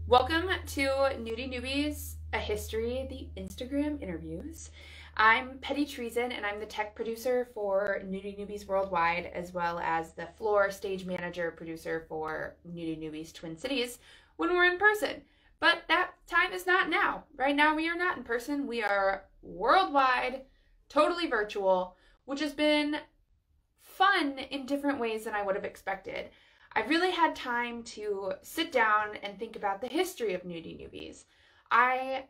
Welcome to Nudie Nubies, a history, the Instagram interviews. I'm Petty Treason, and I'm the tech producer for Nudie Nubies Worldwide, as well as the floor stage manager producer for Nudie Nubies Twin Cities when we're in person. But that time is not now. Right now we are not in person. We are worldwide, totally virtual, which has been fun in different ways than I would have expected. I've really had time to sit down and think about the history of Nudie Nubies. I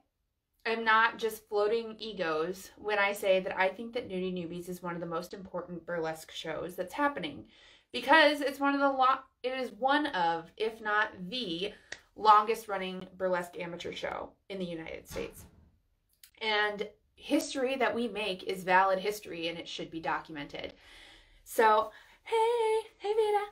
am not just floating egos when I say that I think that Nudie Nubies is one of the most important burlesque shows that's happening, because it's it is one of, if not the longest running burlesque amateur show in the United States. And history that we make is valid history, and it should be documented. So, hey Vita.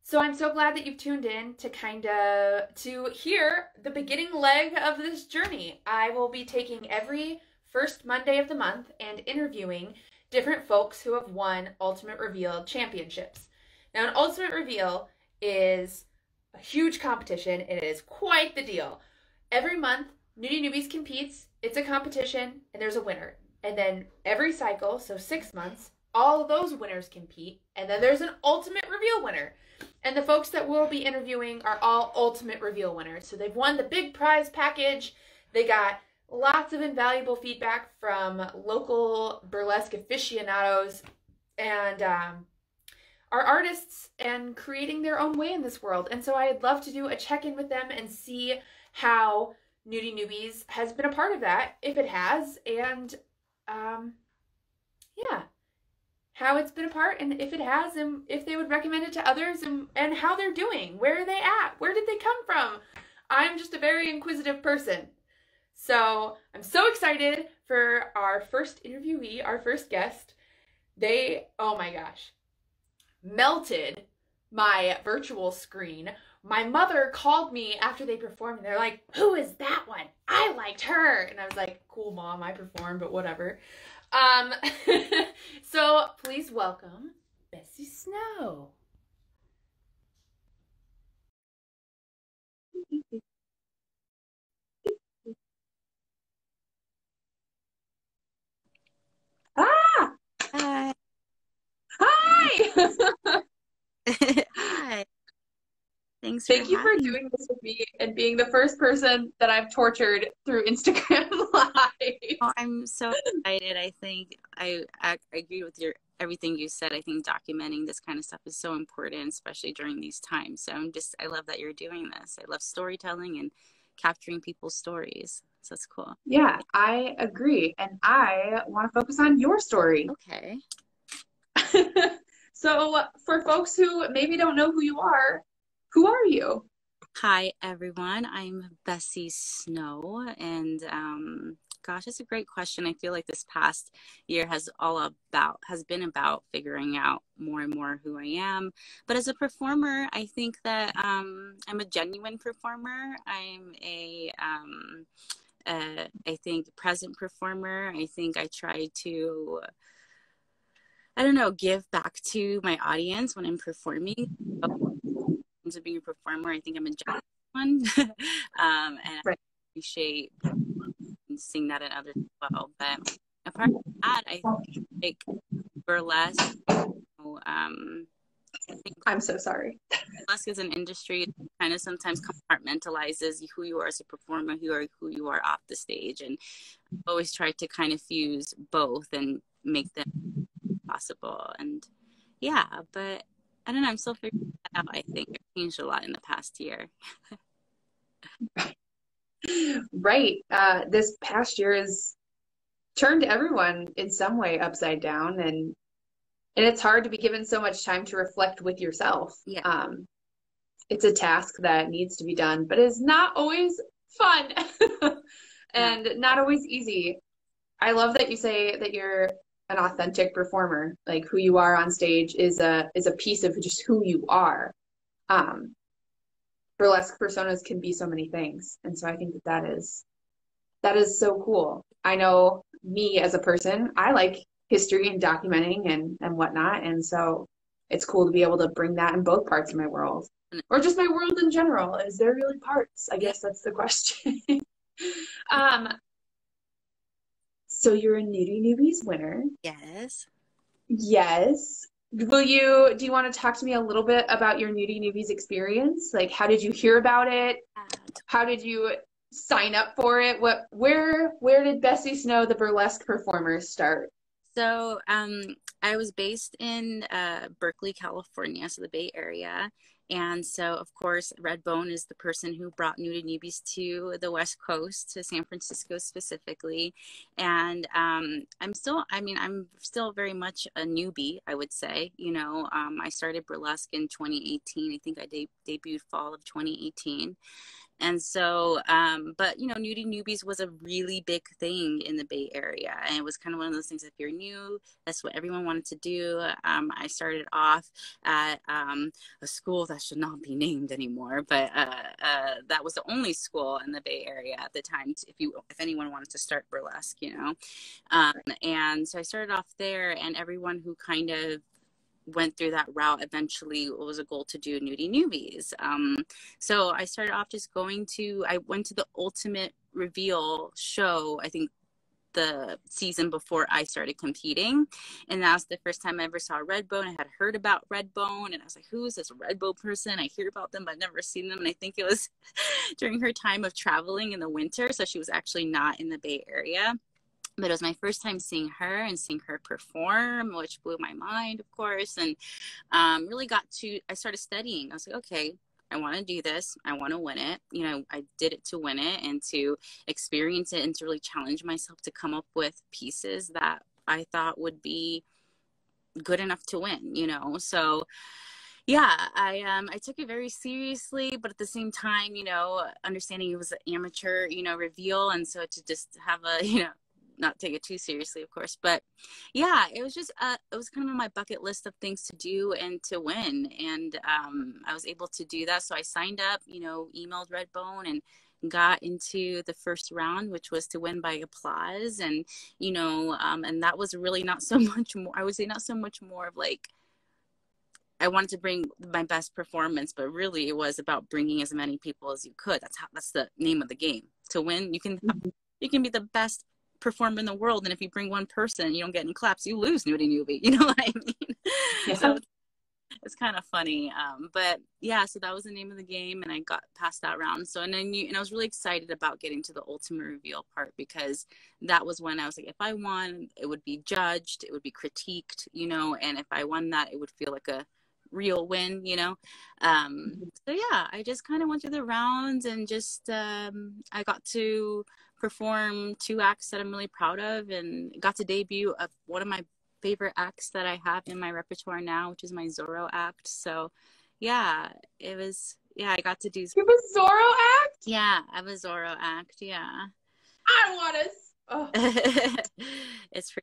So I'm so glad that you've tuned in to hear the beginning leg of this journey. I will be taking every first Monday of the month and interviewing different folks who have won Ultimate Reveal championships. Now, an Ultimate Reveal is a huge competition, and it is quite the deal. Every month, Nudie Nubies competes, it's a competition, and there's a winner. And then every cycle, so 6 months, all of those winners compete, and then there's an Ultimate Reveal winner. And the folks that we'll be interviewing are all Ultimate Reveal winners. So they've won the big prize package. They got lots of invaluable feedback from local burlesque aficionados and are artists and creating their own way in this world. And so I'd love to do a check-in with them and see how Nudie Nubies has been a part of that, if it has, and yeah, how it's been a part, and if it has, and if they would recommend it to others, and how they're doing. Where are they at? Where did they come from? I'm just a very inquisitive person. So I'm so excited for our first interviewee, our first guest. They, oh my gosh, melted my virtual screen. My mother called me after they performed, and they're like, "Who is that one? I liked her." And I was like, "Cool, Mom, I performed, but whatever." So please welcome Bessie Snow. Ah! Hi. Hi! Hi. Thanks Thank you for having me. doing this with me and being the first person that I've tortured through Instagram Live. Oh, I'm so excited. I think I agree with everything you said. I think documenting this kind of stuff is so important, especially during these times. So I love that you're doing this. I love storytelling and capturing people's stories. So it's cool. Yeah, I agree. And I want to focus on your story. Okay. So for folks who maybe don't know who you are, who are you? Hi, everyone. I'm Bessie Snow, and gosh, that's a great question. I feel like this past year has been about figuring out more and more who I am. But as a performer, I think that I'm a genuine performer. I'm I think present performer. I think I try to, I don't know, give back to my audience when I'm performing. Of being a performer, I think I'm a genuine one, and I appreciate seeing that in others as well. But apart from that, I think like burlesque. I'm so sorry. Burlesque is an industry that kind of sometimes compartmentalizes who you are as a performer, who you are off the stage, and I've always tried to kind of fuse both and make them possible. And yeah, but I don't know, I'm still figuring that out. I think it changed a lot in the past year. Right. This past year has turned everyone in some way upside down, and it's hard to be given so much time to reflect with yourself. Yeah. It's a task that needs to be done, but is not always fun and not always easy. I love that you say that you're an authentic performer. Like, who you are on stage is a piece of just who you are. Burlesque personas can be so many things, and so I think that is so cool. I know me as a person, I like history and documenting and whatnot, and so it's cool to be able to bring that in both parts of my world. Or just my world in general. Is there really parts? I guess that's the question. um, so you're a Nudie Nubies winner. Yes. Yes. Do you want to talk to me a little bit about your Nudie Nubies experience? Like, how did you hear about it? How did you sign up for it? Where did Bessie Snow, the burlesque performer, start? So I was based in Berkeley, California, so the Bay Area. And so, of course, Redbone is the person who brought Nudie Nubies to the West Coast, to San Francisco specifically. And I'm still very much a newbie, I would say. You know, I started burlesque in 2018. I think I debuted fall of 2018. And so, but you know, Nudie Nubies was a really big thing in the Bay Area. And it was kind of one of those things, if you're new, that's what everyone wanted to do. I started off at a school that should not be named anymore, but that was the only school in the Bay Area at the time, if anyone wanted to start burlesque, you know. And so I started off there, and everyone who kind of went through that route eventually, it was a goal to do Nudie Nubies. So I started off just I went to the Ultimate Reveal show, I think the season before I started competing. And that was the first time I ever saw Redbone. I had heard about Redbone, and I was like, who is this Redbone person? I hear about them, but I've never seen them. And I think it was during her time of traveling in the winter. So she was actually not in the Bay Area. But it was my first time seeing her and seeing her perform, which blew my mind, of course. And really I started studying. I was like, okay, I want to do this. I want to win it. You know, I did it to win it and to experience it and to really challenge myself to come up with pieces that I thought would be good enough to win, you know. So yeah, I took it very seriously, but at the same time, you know, understanding it was an amateur, you know, reveal. And so to just have not take it too seriously, of course, but yeah, it was just it was kind of on my bucket list of things to do and to win, and I was able to do that. So I signed up, you know, emailed Redbone, and got into the first round, which was to win by applause. And you know, and that was really not so much more, I would say, not so much more of like, I wanted to bring my best performance, but really it was about bringing as many people as you could. That's the name of the game. To win, you can be the best performer in the world, and if you bring one person, you don't get any claps, you lose, Nudie Nubie. You know what I mean? Yeah. So it's kind of funny, but yeah. So that was the name of the game, and I got past that round. So and I was really excited about getting to the Ultimate Reveal part, because that was when I was like, if I won, it would be judged, it would be critiqued, you know, and if I won that, it would feel like a real win, you know. So yeah, I just kind of went through the rounds, and just I got to perform 2 acts that I'm really proud of, and got to debut one of my favorite acts that I have in my repertoire now, which is my Zorro Act. So yeah, I got to do. You have a Zorro Act? Yeah, I have a Zorro Act. Yeah. I want to. It's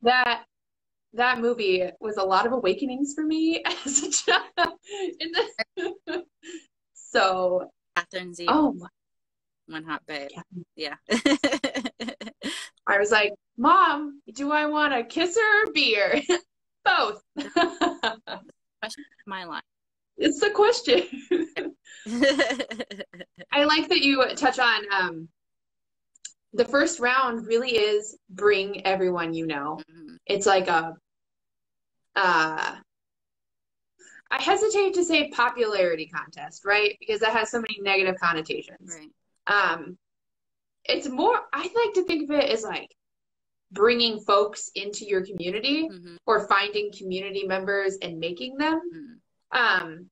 that movie was a lot of awakenings for me as a child. So Catherine Z. Oh, one hot babe. Yeah. I was like, Mom, do I want a kiss or a beer? Both. Question my line. It's the question. I like that you touch on the first round really is bring everyone you know. Mm-hmm. It's like I hesitate to say popularity contest, right? Because that has so many negative connotations. Right. It's more, I like to think of it as like bringing folks into your community, mm-hmm. or finding community members and making them. Mm-hmm.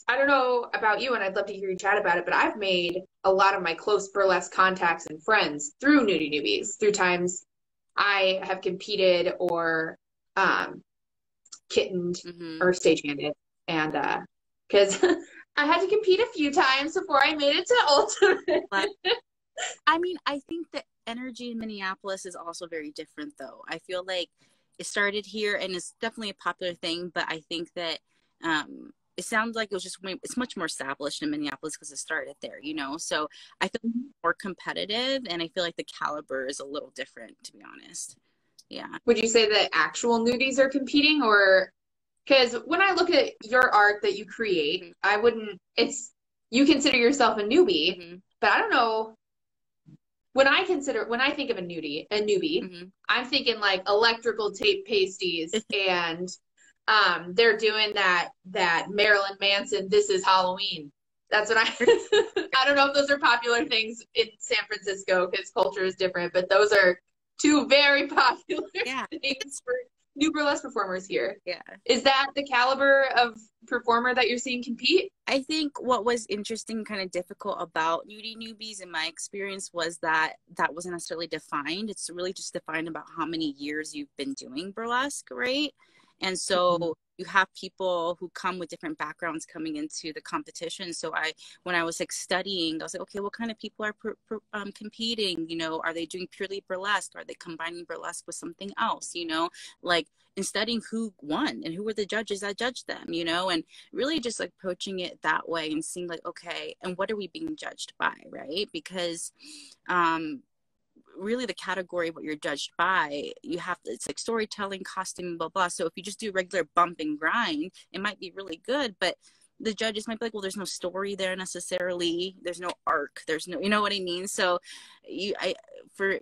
I don't know about you, and I'd love to hear you chat about it, but I've made a lot of my close burlesque contacts and friends through Nudie Nubies, through times I have competed or kittened, mm-hmm. or stagehanded. And because I had to compete a few times before I made it to Ultimate. I mean, I think the energy in Minneapolis is also very different, though. I feel like it started here, and it's definitely a popular thing, but I think that it sounds like it's much more established in Minneapolis because it started there, you know? So I feel more competitive, and I feel like the caliber is a little different, to be honest. Yeah. Would you say that actual nudies are competing, or Because when I look at your art that you create, I wouldn't, you consider yourself a newbie, Mm-hmm. but I don't know. When I think of a newbie, Mm-hmm. I'm thinking like electrical tape pasties and they're doing that Marilyn Manson "This Is Halloween." That's what I I don't know if those are popular things in San Francisco because culture is different, but those are two very popular Yeah. things for new burlesque performers here. Yeah. Is that the caliber of performer that you're seeing compete? I think what was interesting, kind of difficult about Nudie Nubies in my experience was that that wasn't necessarily defined. It's really just defined about how many years you've been doing burlesque, right? And so you have people who come with different backgrounds coming into the competition. So when I was like studying, I was like, okay, what kind of people are competing? You know, are they doing purely burlesque? Are they combining burlesque with something else? You know, like in studying who won and who were the judges that judged them, you know, and really just like approaching it that way and seeing like, okay, and what are we being judged by, right? Because really the category of what you're judged by, you have to, it's like storytelling, costume, blah blah. So if you just do regular bump and grind, it might be really good, but the judges might be like, well, there's no story there necessarily, there's no arc, there's no, you know what I mean? So for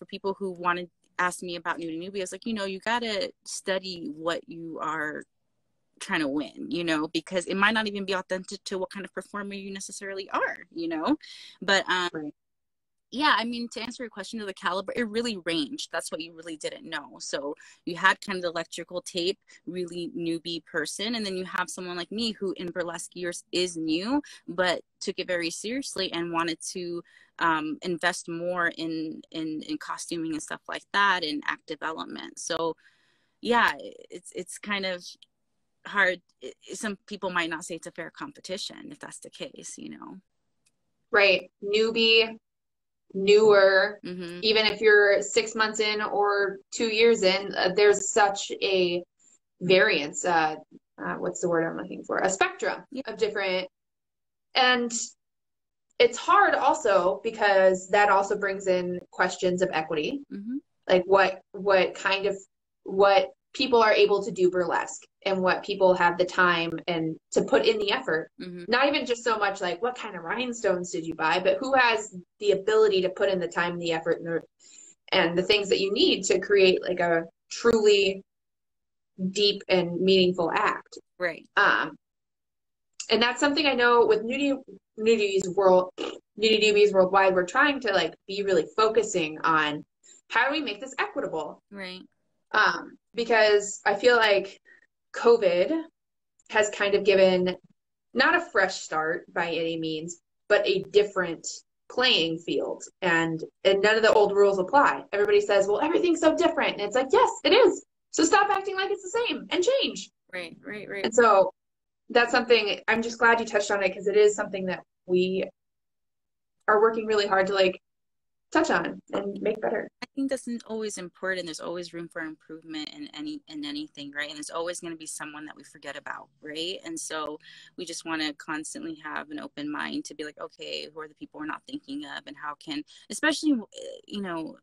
people who want to ask me about Nudie Nubie, I was like, you know, you gotta study what you are trying to win, you know, because it might not even be authentic to what kind of performer you necessarily are, you know. But Right. yeah, I mean, to answer your question of the caliber, it really ranged. That's what you really didn't know. So you had kind of the electrical tape, really newbie person, and then you have someone like me who in burlesque years is new, but took it very seriously and wanted to invest more in costuming and stuff like that and act development. So yeah, it's kind of hard. Some people might not say it's a fair competition if that's the case, you know. Right. Newbie, newer, Mm-hmm. even if you're 6 months in or 2 years in, there's such a variance. What's the word I'm looking for? A spectrum Yeah. of different, and it's hard also because that also brings in questions of equity, Mm-hmm. like what people are able to do burlesque and what people have the time and to put in the effort. Mm-hmm. Not even just so much like what kind of rhinestones did you buy, but who has the ability to put in the time and the effort and the things that you need to create like a truly deep and meaningful act. Right. And that's something I know with Nudie Nubies worldwide, we're trying to like be really focusing on how do we make this equitable? Right. Because I feel like COVID has kind of given not a fresh start by any means, but a different playing field. And none of the old rules apply. Everybody says, well, everything's so different. And it's like, yes, it is. So stop acting like it's the same and change. Right. And so that's something I'm just glad you touched on it because it is something that we are working really hard to like touch on and make better. I think that's always important. There's always room for improvement in anything, right? And there's always going to be someone that we forget about, right? And so we just want to constantly have an open mind to be like, okay, who are the people we're not thinking of, and how can, especially, you know,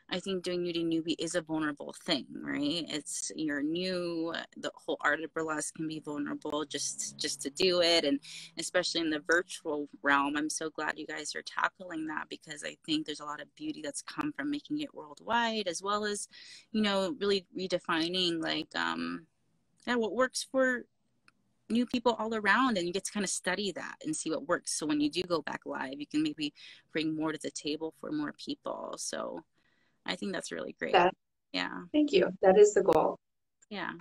I think doing Nudie Nubie is a vulnerable thing, right? It's you're new. The whole art of burlesque can be vulnerable just to do it, and especially in the virtual realm. I'm so glad you guys are tackling that because I think there's a lot of beauty that's come from making it worldwide, as well as, you know, really redefining like yeah, what works for new people all around, and you get to kind of study that and see what works. So when you do go back live, you can maybe bring more to the table for more people. So I think that's really great. Yeah. Thank you. That is the goal. Yeah.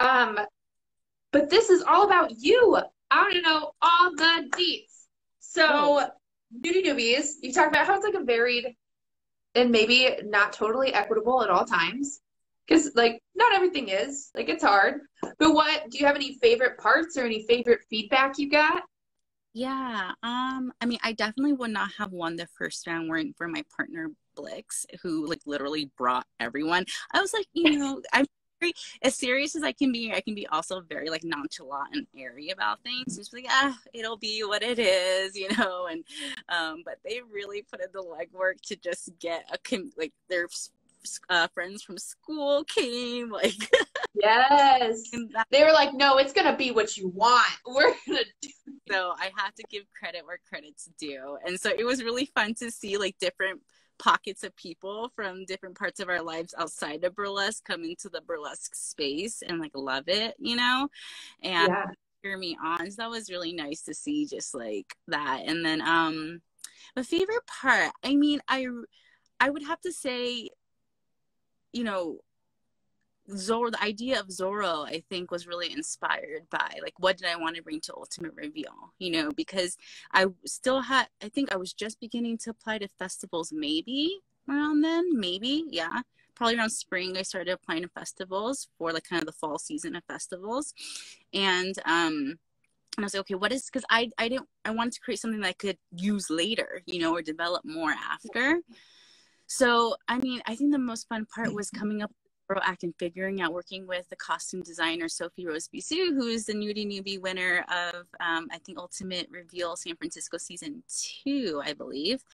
But this is all about you. I want to know all the deets. So, Nudie Nubies, you talk about how it's like a varied and maybe not totally equitable at all times. Because, like, not everything is. Like, it's hard. But do you have any favorite parts or any favorite feedback you got? Yeah. I mean, I definitely would not have won the first round weren't for my partner Blix, who like literally brought everyone. I was like, you know, I'm very, as serious as I can be also very like nonchalant and airy about things. Just like, it'll be what it is, you know. And but they really put in the legwork to just get like their friends from school came, like Yes. And They were like, no, it's gonna be what you want. We're gonna do it. so I have to give credit where credit's due. And so it was really fun to see like different pockets of people from different parts of our lives outside of burlesque come into the burlesque space and like love it, you know, and Yeah. cheer me on. So that was really nice to see, just like that. And then my favorite part, I mean, I would have to say, you know, Zorro, the idea of Zorro, I think, was really inspired by like, what did I want to bring to Ultimate Reveal? You know, because I still had, I think I was just beginning to apply to festivals, maybe around then, maybe, yeah, probably around spring. I started applying to festivals for like kind of the fall season of festivals, and I was like, okay, what is, because I wanted to create something that I could use later, you know, or develop more after. So, I mean, I think the most fun part was coming up with Zorro Act and figuring out, working with the costume designer, Sophie Rose Bisou, who is the Nudie Nubie winner of, I think, Ultimate Reveal San Francisco season 2, I believe.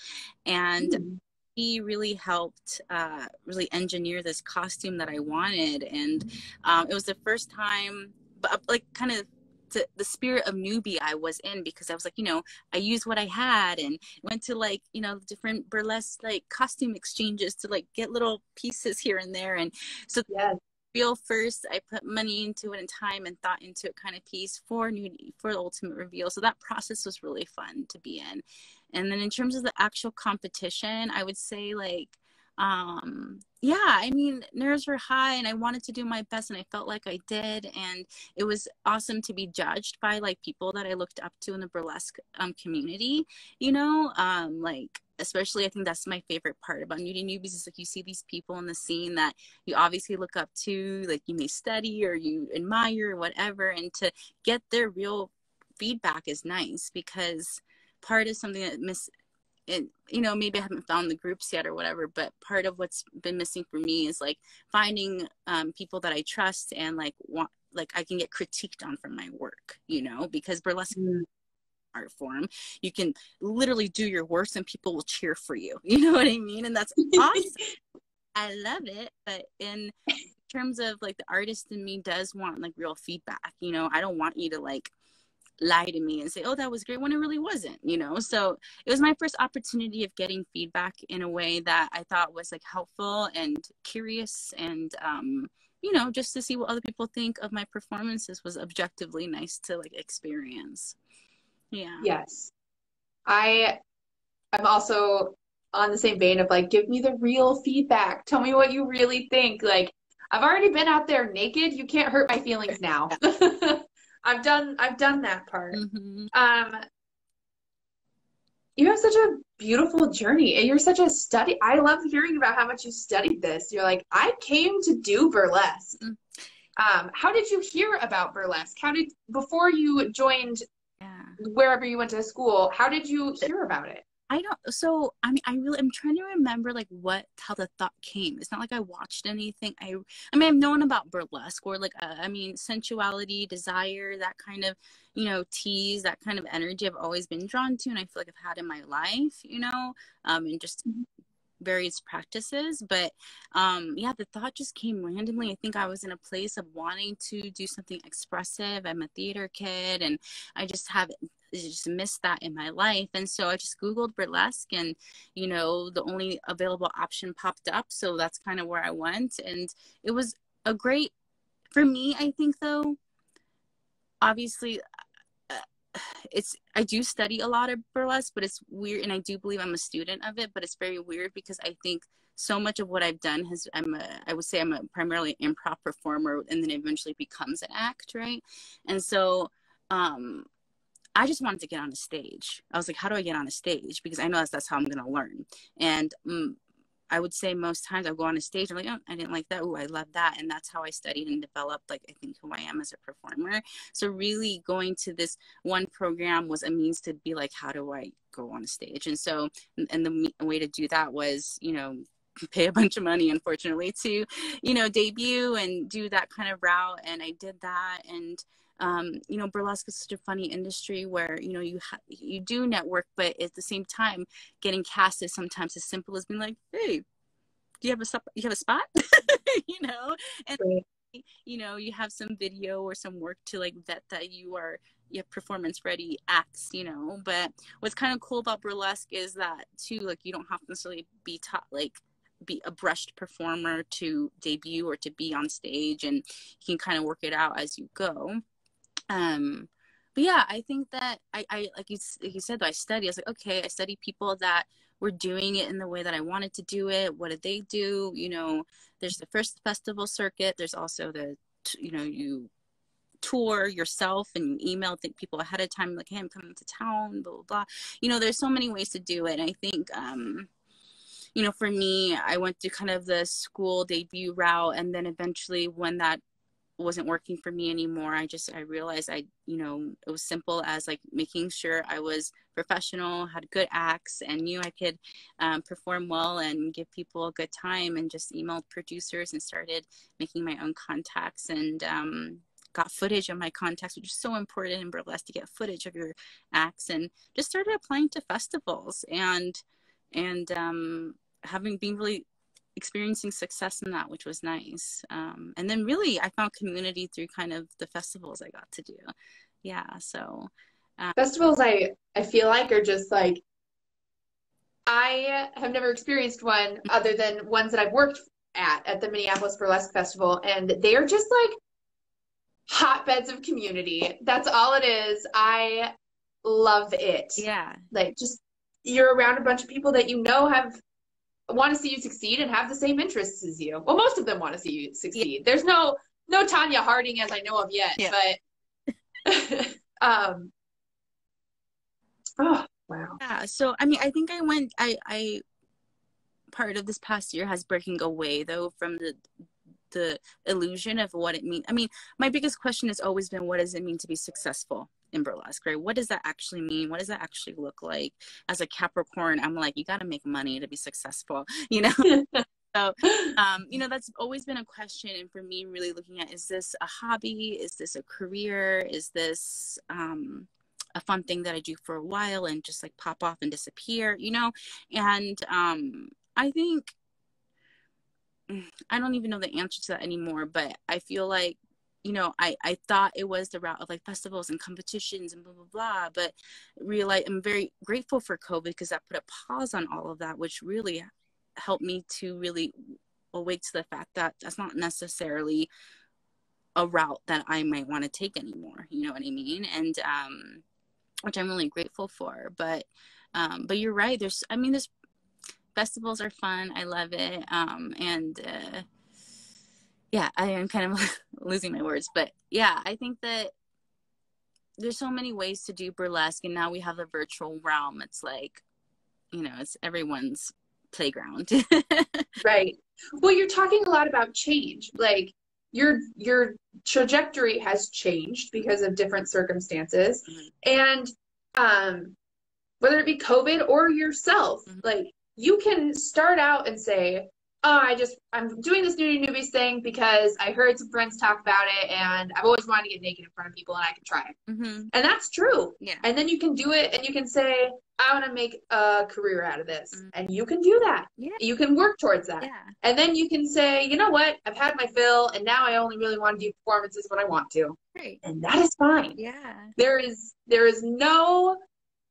And he really helped really engineer this costume that I wanted. And it was the first time, but like kind of, to the spirit of Nubie I was in, because I was like, you know, I used what I had and went to like, you know, different burlesque like costume exchanges to like get little pieces here and there. And so Yes. real first, I put money into it and time and thought into it kind of piece for Nudie, for the Ultimate Reveal. So that process was really fun to be in. And then in terms of the actual competition, I would say like, yeah, I mean, nerves were high and I wanted to do my best and I felt like I did. And it was awesome to be judged by like people that I looked up to in the burlesque community, you know, like, especially I think that's my favorite part about Nudie Nubies is like you see these people in the scene that you obviously look up to, like you may study or you admire or whatever, and to get their real feedback is nice, because part of something that and you know, maybe I haven't found the groups yet or whatever, but part of what's been missing for me is like finding people that I trust and like want, like I can get critiqued on from my work, you know, because burlesque art form, you can literally do your worst and people will cheer for you, you know what I mean? And that's awesome. I love it. But in terms of like the artist in me does want like real feedback, you know, I don't want you to like lie to me and say, oh, that was great, when it really wasn't, you know. So it was my first opportunity of getting feedback in a way that I thought was like helpful and curious, and you know, just to see what other people think of my performances was objectively nice to like experience. Yeah. Yes. I'm also on the same vein of like, give me the real feedback. Tell me what you really think. Like, I've already been out there naked. You can't hurt my feelings now. I've done that part. You have such a beautiful journey and you're such a study. I love hearing about how much you studied this. You're like, I came to do burlesque. How did you hear about burlesque? Before you joined wherever you went to school, how did you hear about it? So I mean, I'm trying to remember like how the thought came. It's not like I watched anything. I mean, I've known about burlesque, or like, I mean, sensuality, desire, that kind of, you know, tease, that kind of energy I've always been drawn to. And I feel like I've had in my life, you know, and just various practices. But yeah, the thought just came randomly. I think I was in a place of wanting to do something expressive. I'm a theater kid and I just missed that in my life. And so I just Googled burlesque and, you know, the only available option popped up. So that's kind of where I went. And it was for me, I think though, obviously, I do study a lot of burlesque, but it's weird. And I do believe I'm a student of it, but it's very weird because I think so much of what I've done I would say I'm a primarily improv performer, and then eventually becomes an act. Right. And so, I just wanted to get on a stage. I was like, how do I get on a stage? Because I know that's how I'm going to learn. And I would say most times I go on a stage, I'm like, oh, I didn't like that. Oh, I love that. And that's how I studied and developed, like, I think who I am as a performer. So really going to this one program was a means to be like, how do I go on a stage? And so, and the way to do that was, you know, pay a bunch of money, unfortunately, to, you know, debut and do that kind of route. And I did that. And you know, burlesque is such a funny industry where, you know, you do network, but at the same time, getting cast is sometimes as simple as being like, hey, do you have a spot? You know, and you know, you have some video or some work to like vet that you have performance ready acts, you know. But what's kind of cool about burlesque is that too, like, you don't have to necessarily be taught, like, be a brushed performer to debut or to be on stage, and you can kind of work it out as you go. But yeah, I think that I like you said, I study. I was like, okay, I study people that were doing it in the way that I wanted to do it. What did they do? You know, there's the first festival circuit. There's also the, you know, you tour yourself and you email people ahead of time, like, hey, I'm coming to town, blah, blah, blah. You know, there's so many ways to do it. And I think, you know, for me, I went to kind of the school debut route. And then eventually when that wasn't working for me anymore, I realized you know, it was simple as like making sure I was professional, had good acts, and knew I could perform well and give people a good time, and just emailed producers and started making my own contacts, and got footage of my contacts, which is so important in burlesque, to get footage of your acts, and just started applying to festivals and been really experiencing success in that, which was nice. And then really I found community through kind of the festivals I got to do. Yeah. So festivals, I feel like, are just like, I have never experienced one other than ones that I've worked at the Minneapolis Burlesque Festival, and they are just like hotbeds of community. That's all it is. I love it. yeah. Like, just, you're around a bunch of people that you know want to see you succeed and have the same interests as you. Well, most of them want to see you succeed. Yeah. There's no Tanya Harding as I know of yet, yeah. But oh wow. Yeah. So I mean, I think I part of this past year has breaking away though from the illusion of what it means. I mean, my biggest question has always been, what does it mean to be successful in burlesque, right? What does that actually mean? What does that actually look like? As a Capricorn, I'm like, you got to make money to be successful, you know? So, you know, that's always been a question. And for me, really looking at, is this a hobby? Is this a career? Is this a fun thing that I do for a while and just like pop off and disappear, you know? And I think, I don't even know the answer to that anymore, but I feel like, you know, I thought it was the route of like festivals and competitions and blah, blah, blah, but realize I'm very grateful for COVID because that put a pause on all of that, which really helped me to really awake to the fact that that's not necessarily a route that I might want to take anymore. You know what I mean? And, which I'm really grateful for, but you're right. There's festivals are fun. I love it. Yeah, I am kind of losing my words, but yeah, I think that there's so many ways to do burlesque, and now we have the virtual realm. It's like, you know, it's everyone's playground. Right. Well, you're talking a lot about change. Like, your trajectory has changed because of different circumstances. Mm-hmm. And whether it be COVID or yourself, mm-hmm. like, you can start out and say, oh, I'm doing this Nudie Nubies thing because I heard some friends talk about it and I've always wanted to get naked in front of people and I can try it. Mm-hmm. And that's true. Yeah. And then you can do it and you can say, I want to make a career out of this. Mm-hmm. And you can do that. Yeah. You can work towards that. Yeah. And then you can say, you know what? I've had my fill and now I only really want to do performances when I want to. Right. And that is fine. Yeah. There is no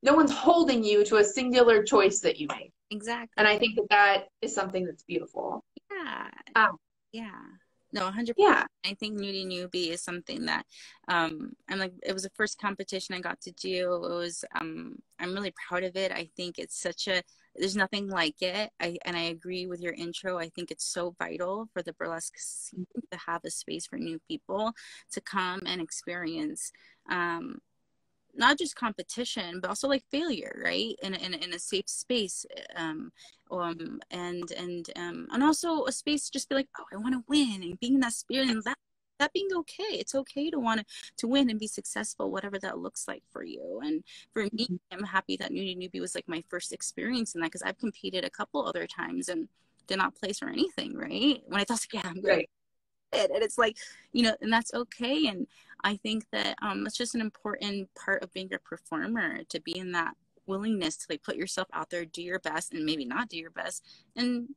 one's holding you to a singular choice that you make. Exactly. And I think that is something that's beautiful. Yeah. Yeah. No, 100%. Yeah. I think Nudie Nubie is something that I'm like, it was the first competition I got to do. It was I'm really proud of it. I think it's there's nothing like it. And I agree with your intro. I think it's so vital for the burlesque scene to have a space for new people to come and experience not just competition, but also like failure, right? In a safe space, and also a space to just be like, oh, I want to win, and being in that spirit, and that being okay. It's okay to want to win and be successful, whatever that looks like for you. And for me, I'm happy that Nudie Nubie was like my first experience in that, because I've competed a couple other times and did not place or anything, right? When I thought, yeah, I'm good. Right. And it's like, you know, and that's okay. And I think that it's just an important part of being a performer, to be in that willingness to like put yourself out there, do your best, and maybe not do your best and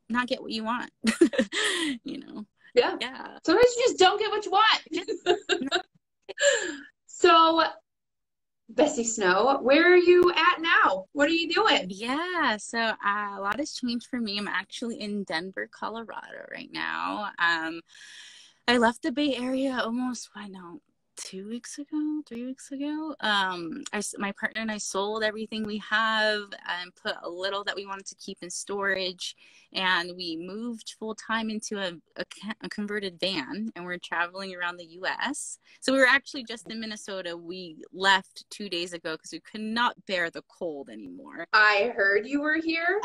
not get what you want. You know. Yeah. Yeah. Sometimes you just don't get what you want. So, Bessie Snow, where are you at now? What are you doing? Yeah, so a lot has changed for me. I'm actually in Denver, Colorado right now. I left the Bay Area almost, I know, 2 weeks ago, 3 weeks ago. My partner and I sold everything we have and put a little that we wanted to keep in storage, and we moved full time into a converted van, and we're traveling around the U.S. So we were actually just in Minnesota. We left 2 days ago because we could not bear the cold anymore. I heard you were here,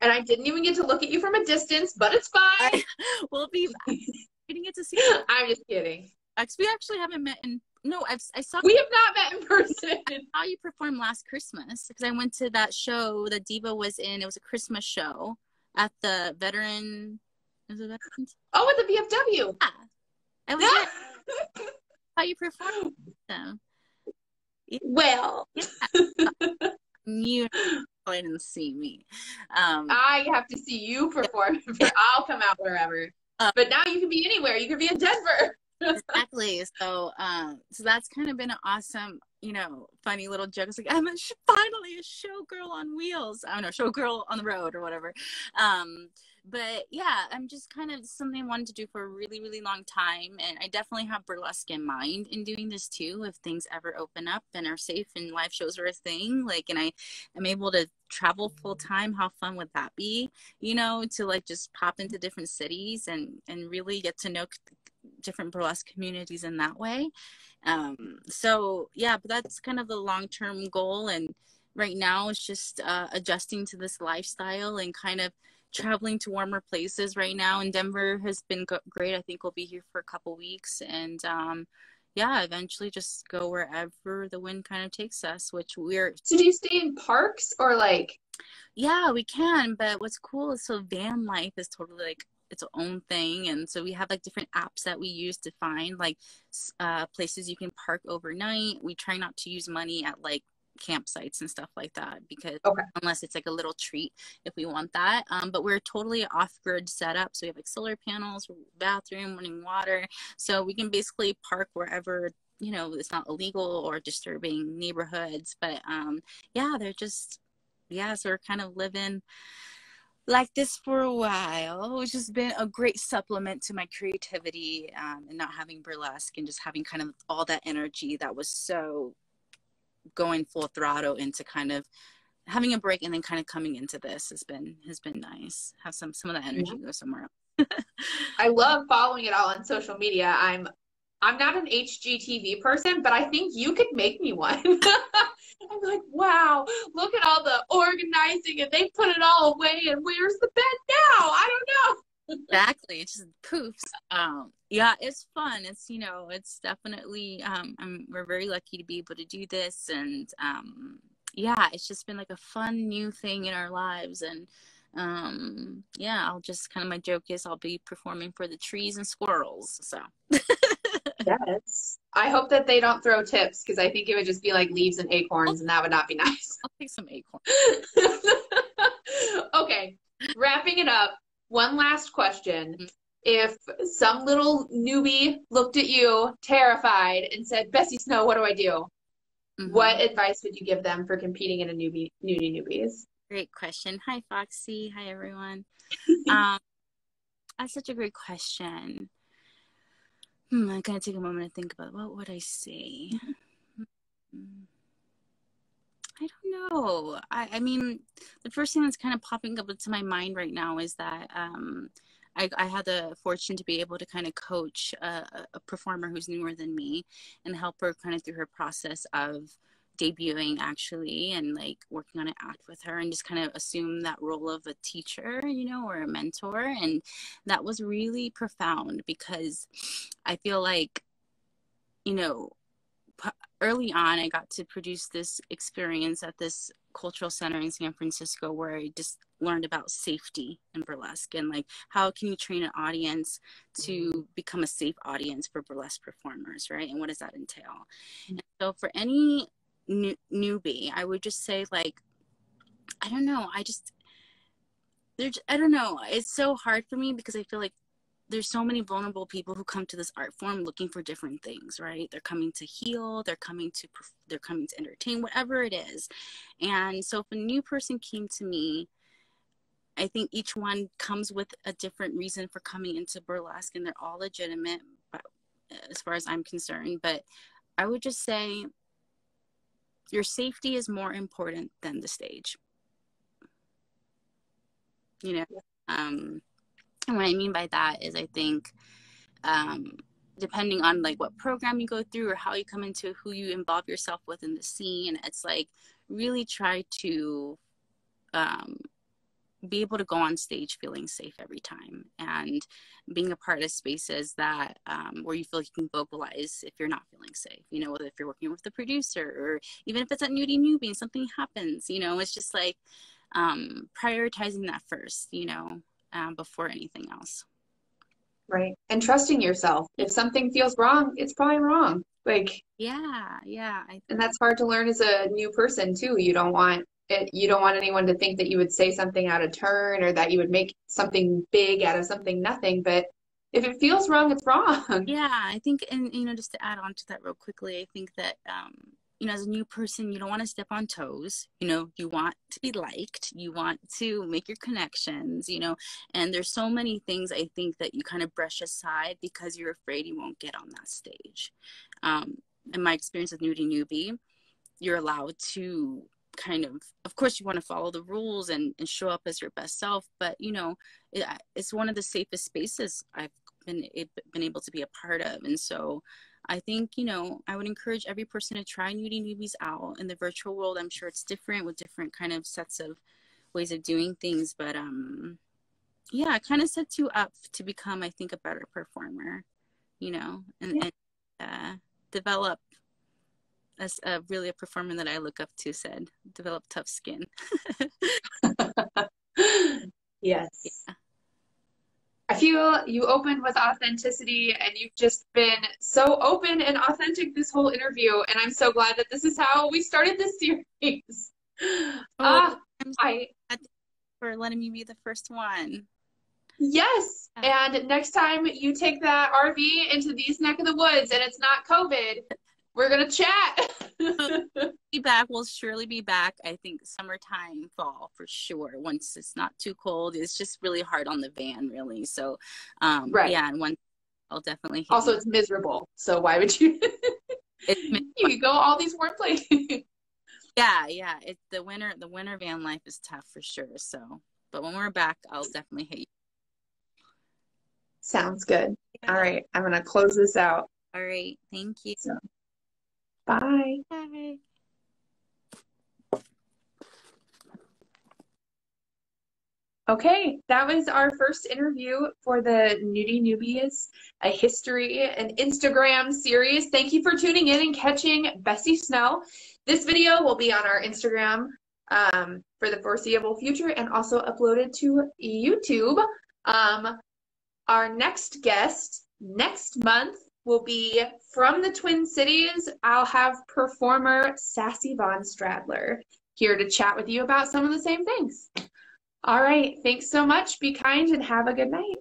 and I didn't even get to look at you from a distance, but it's fine. We'll be back. I didn't get to see. I'm just kidding. We actually haven't met in. No, I saw. We have not met in person. I saw you perform last Christmas because I went to that show that Diva was in. It was a Christmas show at the Veteran. Is it Veterans? Oh, at the VFW. Yeah, I was there. How you performed? So, yeah. Well, yeah. You didn't see me. I have to see you perform. I'll come out wherever. But now you can be anywhere. You can be in Denver. Exactly. So that's kind of been an awesome, funny little joke. It's like, I'm finally a showgirl on wheels. I don't know, showgirl on the road or whatever. But yeah, I'm just kind of something I wanted to do for a really, really long time. And I definitely have burlesque in mind in doing this too. If things ever open up and are safe and live shows are a thing, and I'm able to travel full time, how fun would that be? To just pop into different cities and really get to know different burlesque communities in that way. So yeah, but that's kind of the long-term goal. And right now it's just adjusting to this lifestyle and kind of traveling to warmer places right now. And Denver has been great. I think we'll be here for a couple weeks, and yeah, eventually just go wherever the wind kind of takes us, which So do you stay in parks or Yeah, we can, but what's cool is van life is totally its own thing. And so we have different apps that we use to find places you can park overnight. We try not to use money at campsites and stuff like that, because unless it's a little treat if we want that. But we're totally off-grid setup, so we have solar panels, bathroom, running water, so we can basically park wherever it's not illegal or disturbing neighborhoods. But yeah, so we're kind of living like this for a while, which has been a great supplement to my creativity, and not having burlesque and just having kind of all that energy that was so going full throttle into kind of having a break and then kind of coming into this has been nice. Have some of that energy go somewhere else. I love following it all on social media. I'm not an HGTV person, but I think you could make me one. I'm like, wow, look at all the organizing, and they put it all away, and where's the bed now? I don't know. Exactly. It just poofs. Yeah, it's fun. It's, it's definitely, we're very lucky to be able to do this. And yeah, it's just been a fun new thing in our lives. And yeah, I'll just my joke is I'll be performing for the trees and squirrels. So. Yes. I hope that they don't throw tips, because I think it would just be leaves and acorns, and that would not be nice. I'll take some acorns. Okay, wrapping it up. One last question. Mm-hmm. If some little newbie looked at you terrified and said, Bessie Snow, what do I do? Mm-hmm. What advice would you give them for competing in a Nudie Nubies? Great question. Hi, Foxy. Hi, everyone. That's such a great question. I'm going to take a moment to think about what would I say? I don't know. I mean, the first thing that's kind of popping up into my mind right now is that I had the fortune to be able to kind of coach a performer who's newer than me and help her kind of through her process of debuting, actually, and working on an act with her, and just kind of assume that role of a teacher, or a mentor. And that was really profound, because I feel early on, I got to produce this experience at this cultural center in San Francisco, where I just learned about safety in burlesque, and how can you train an audience to become a safe audience for burlesque performers, right? And what does that entail? And so for any newbie, I would just say I don't know. I don't know. It's so hard for me, because I feel there's so many vulnerable people who come to this art form looking for different things, right? They're coming to heal, they're coming to entertain, whatever it is. And so if a new person came to me, I think each one comes with a different reason for coming into burlesque, and they're all legitimate, but as far as I'm concerned. But I would just say your safety is more important than the stage. You know, and what I mean by that is I think depending on like what program you go through or how you come into who you involve yourself with in the scene, it's like really try to be able to go on stage feeling safe every time, and being a part of spaces that where you feel like you can vocalize if you're not feeling safe, you know, whether if you're working with the producer or even if it's at Nudie Nubies and something happens, you know, it's just like prioritizing that first, you know, before anything else. Right. And trusting yourself. If something feels wrong, it's probably wrong. Like, yeah. And that's hard to learn as a new person too. You don't want anyone to think that you would say something out of turn or that you would make something big out of something nothing. But if it feels wrong, it's wrong. Yeah, I think, and you know, just to add on to that real quickly, I think that you know, as a new person, you don't want to step on toes. You know, you want to be liked, you want to make your connections, you know, and there's so many things I think that you kind of brush aside because you're afraid you won't get on that stage. In my experience with Nudie Nubie, you're allowed to kind of course you want to follow the rules and show up as your best self, but you know, it's one of the safest spaces I've been able to be a part of. And so I think, you know, I would encourage every person to try Nudie Nubies out. In the virtual world, I'm sure it's different with different kind of sets of ways of doing things, but yeah, it kind of sets you up to become, I think, a better performer, you know, and develop as really a performer that I look up to said, develop tough skin. Yes. Yeah. I feel you opened with authenticity, and you've just been so open and authentic this whole interview, and I'm so glad that this is how we started this series. For letting me be the first one. Yes, and next time you take that RV into these neck of the woods and it's not COVID, we're gonna chat. Be back. We'll surely be back. I think summertime, fall for sure. Once it's not too cold, it's just really hard on the van, really. So, right. Yeah, and one I'll definitely. Also, it's miserable. So why would you? You could go all these warm places. Yeah. It's the winter van life is tough for sure. So, but when we're back, I'll definitely hit you. Sounds good. Yeah. All right, I'm gonna close this out. All right, thank you. So, bye. Bye. Okay, that was our first interview for the Nudie Nubies, a history and Instagram series. Thank you for tuning in and catching Bessie Snow. This video will be on our Instagram for the foreseeable future and also uploaded to YouTube. Our next guest next month will be from the Twin Cities. I'll have performer Sassy Von Stradler here to chat with you about some of the same things. All right, thanks so much. Be kind and have a good night.